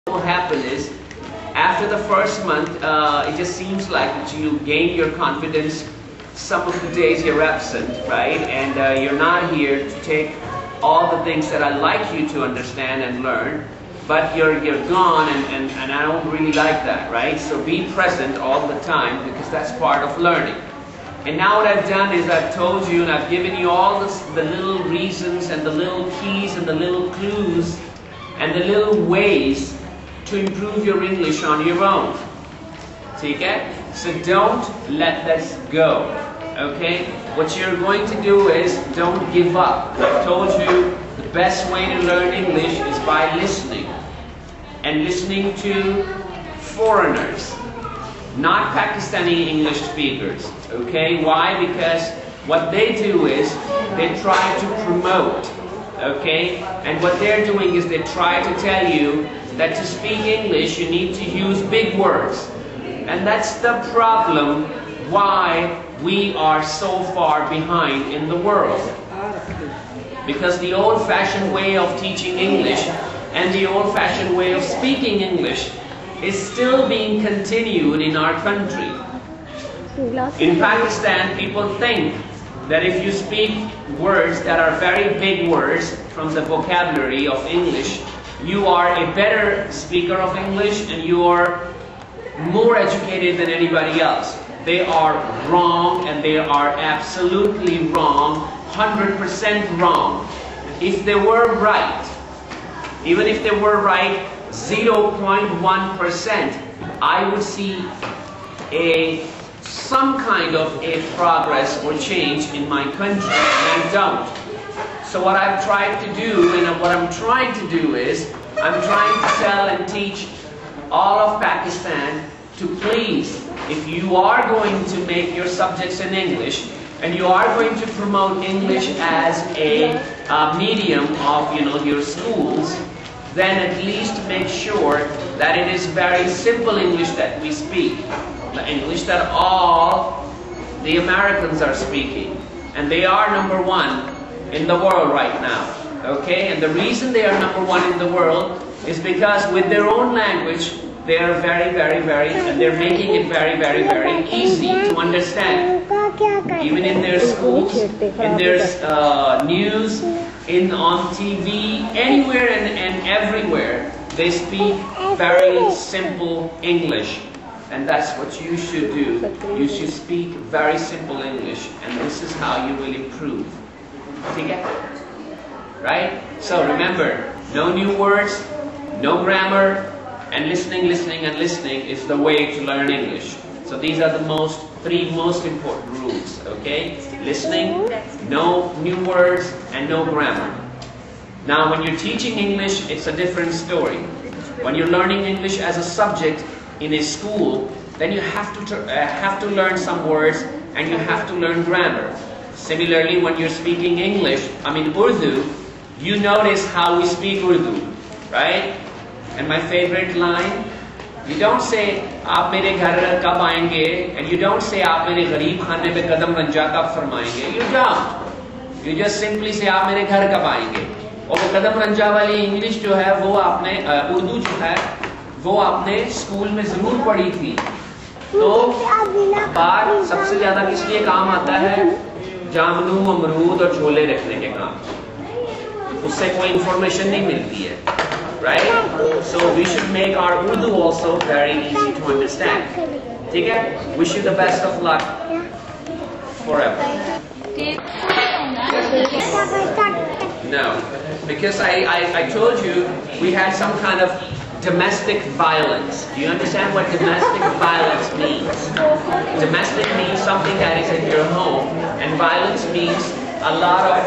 What will happen is, after the first month, it just seems like you gain your confidence. Some of the days you're absent, right? And you're not here to take all the things that I'd like you to understand and learn, but you're gone, and I don't really like that, right? So be present all the time, because that's part of learning. And now what I've done is I've told you and I've given you all the little reasons and the little keys and the little clues and the little ways to improve your English on your own. Okay? So don't let this go. Okay? What you're going to do is don't give up. I've told you the best way to learn English is by listening. And listening to foreigners, not Pakistani English speakers. Okay? Why? Because what they do is they try to promote. Okay? And what they're doing is they try to tell you that to speak English you need to use big words. And that's the problem why we are so far behind in the world. Because the old-fashioned way of teaching English and the old-fashioned way of speaking English is still being continued in our country. In Pakistan, people think that if you speak words that are very big words from the vocabulary of English, you are a better speaker of English and you are more educated than anybody else. They are wrong, and they are absolutely wrong, 100% wrong. If they were right, even if they were right 0.1%, I would see some kind of a progress or change in my country, and I don't. So what I've tried to do, and what I'm trying to do is, I'm trying to tell and teach all of Pakistan to please, if you are going to make your subjects in English, and you are going to promote English as a medium of your schools, then at least make sure that it is very simple English that we speak. The English that all the Americans are speaking. And they are #1 in the world right now. Okay? And the reason they are #1 in the world is because with their own language, they are and they're making it very easy to understand. Even in their schools, in their news, on TV, anywhere and everywhere, they speak very simple English. And that's what you should do. You should speak very simple English, and this is how you will improve. Right? So remember, no new words, no grammar, and listening is the way to learn English. So these are the three most important rules, okay? Listening, no new words, and no grammar. Now when you're teaching English, it's a different story. When you're learning English as a subject in a school, then you have to learn some words, and you have to learn grammar. Similarly, when you're speaking Urdu, you notice how we speak Urdu, right? And my favorite line, you don't say "Aap mere ghar kab aayenge," and you don't say "Aap mere ghareeb khane pe qadam ranja kab farmayenge." You don't. You just simply say "Aap mere ghar kab aayenge." और वो कदम रंजा वाली English जो है वो आपने उर्दू जो है वो आपने स्कूल में जरूर पढ़ी थी. तो बात सबसे ज्यादा किस लिए काम आता है? जामनू, अमरूद और छोले रखने के काम. उससे कोई इंफॉर्मेशन नहीं मिलती है. Right? So we should make our Urdu also very easy to understand. ठीक है? Wish you the best of luck forever. No, because I told you we had some kind of domestic violence. Do you understand what domestic violence means? Domestic means something that is in your home, and violence means a lot of